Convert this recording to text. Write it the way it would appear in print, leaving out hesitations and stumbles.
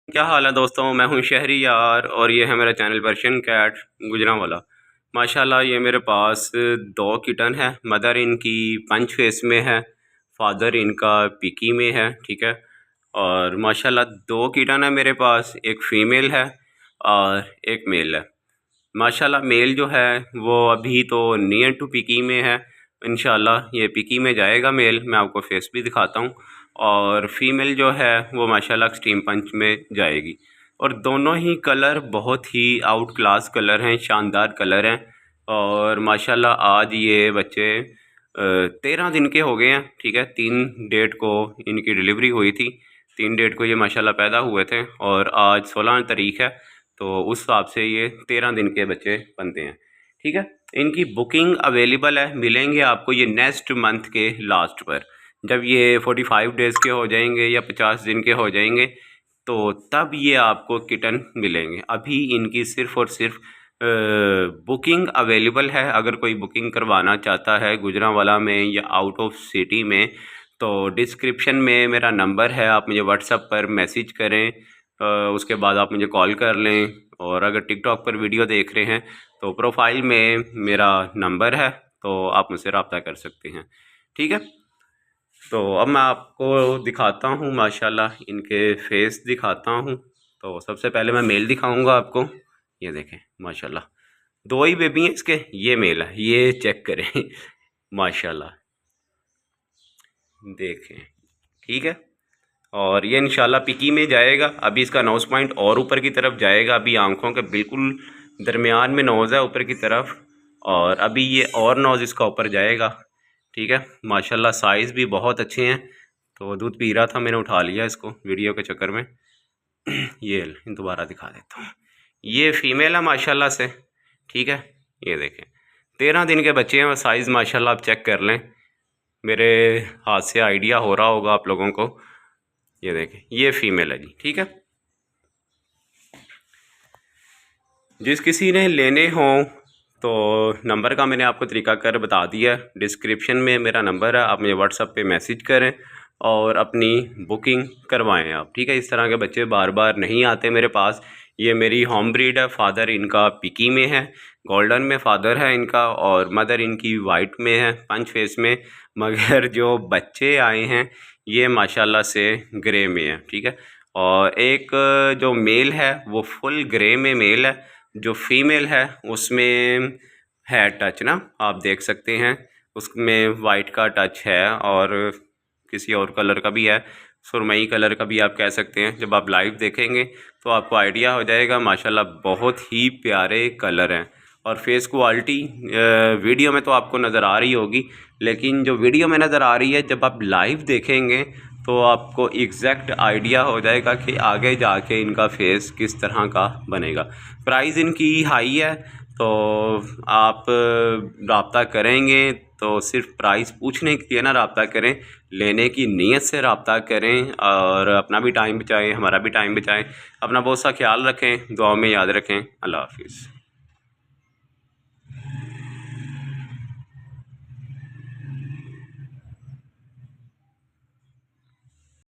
क्या हाल है दोस्तों। मैं हूं शहरी यार और ये है मेरा चैनल पर्शियन कैट गुजरांवाला। माशाल्लाह ये मेरे पास दो किटन है। मदर इनकी पंच फेस में है, फादर इनका पिकी में है। ठीक है। और माशाल्लाह दो किटन है मेरे पास, एक फ़ीमेल है और एक मेल है। माशाल्लाह मेल जो है वो अभी तो नियर टू पिकी में है। इंशाल्लाह ये पिकी में जाएगा मेल, मैं आपको फेस भी दिखाता हूँ। और फीमेल जो है वो माशाल्लाह एक्सट्रीम पंच में जाएगी। और दोनों ही कलर बहुत ही आउट क्लास कलर हैं, शानदार कलर हैं। और माशाल्लाह आज ये बच्चे 13 दिन के हो गए हैं। ठीक है। 3 डेट को इनकी डिलीवरी हुई थी, 3 डेट को ये माशाल्लाह पैदा हुए थे और आज 16 तारीख है, तो उस हिसाब से ये 13 दिन के बच्चे बनते हैं। ठीक है। इनकी बुकिंग अवेलेबल है, मिलेंगे आपको ये नेक्स्ट मंथ के लास्ट पर। जब ये 45 डेज़ के हो जाएंगे या 50 दिन के हो जाएंगे तो तब ये आपको किटन मिलेंगे। अभी इनकी सिर्फ़ और सिर्फ बुकिंग अवेलेबल है। अगर कोई बुकिंग करवाना चाहता है गुजरांवाला में या आउट ऑफ सिटी में तो डिस्क्रिप्शन में मेरा नंबर है, आप मुझे व्हाट्सएप पर मैसेज करें। उसके बाद आप मुझे कॉल कर लें। और अगर टिकटॉक पर वीडियो देख रहे हैं तो प्रोफाइल में मेरा नंबर है, तो आप मुझसे रब्ता कर सकते हैं। ठीक है। तो अब मैं आपको दिखाता हूँ माशाल्लाह इनके फेस दिखाता हूँ। तो सबसे पहले मैं मेल दिखाऊंगा आपको। ये देखें माशाल्लाह दो ही बेबी हैं इसके। ये मेल है, ये चेक करें माशाल्लाह देखें। ठीक है। और ये इंशाल्लाह पिकी में जाएगा। अभी इसका नोज़ पॉइंट और ऊपर की तरफ जाएगा। अभी आंखों के बिल्कुल दरमियान में नोज़ है ऊपर की तरफ, और अभी ये और नोज़ इसका ऊपर जाएगा। ठीक है। माशाल्लाह साइज़ भी बहुत अच्छे हैं। तो दूध पी रहा था, मैंने उठा लिया इसको वीडियो के चक्कर में। ये दोबारा दिखा देता हूँ। ये फ़ीमेल है माशाल्लाह से। ठीक है। ये देखें 13 दिन के बच्चे हैं और साइज़ माशाल्लाह आप चेक कर लें। मेरे हाथ से आइडिया हो रहा होगा आप लोगों को। ये देखें ये फ़ीमेल है जी। ठीक है। जिस किसी ने लेने हों तो नंबर का मैंने आपको तरीकाकार बता दिया। डिस्क्रिप्शन में मेरा नंबर है, आप मुझे व्हाट्सएप पे मैसेज करें और अपनी बुकिंग करवाएं आप। ठीक है। इस तरह के बच्चे बार बार नहीं आते मेरे पास। ये मेरी होम ब्रीड है। फादर इनका पिकी में है, गोल्डन में फादर है इनका, और मदर इनकी वाइट में है, पंच फेस में। मगर जो बच्चे आए हैं ये माशाल्लाह से ग्रे में है। ठीक है। और एक जो मेल है वो फुल ग्रे में मेल है। जो फीमेल है उसमें है टच ना, आप देख सकते हैं उसमें वाइट का टच है और किसी और कलर का भी है, सुरमई कलर का भी आप कह सकते हैं। जब आप लाइव देखेंगे तो आपको आइडिया हो जाएगा। माशाल्लाह बहुत ही प्यारे कलर हैं। और फेस क्वालिटी वीडियो में तो आपको नज़र आ रही होगी, लेकिन जो वीडियो में नज़र आ रही है जब आप लाइव देखेंगे तो आपको एग्जैक्ट आइडिया हो जाएगा कि आगे जाके इनका फेस किस तरह का बनेगा। प्राइस इनकी हाई है, तो आप रब्ता करेंगे तो सिर्फ प्राइस पूछने के लिए ना रब्ता करें, लेने की नीयत से रब्ता करें और अपना भी टाइम बचाएं, हमारा भी टाइम बचाएं। अपना बहुत सा ख्याल रखें, दुआ में याद रखें। अल्लाह हाफिज़।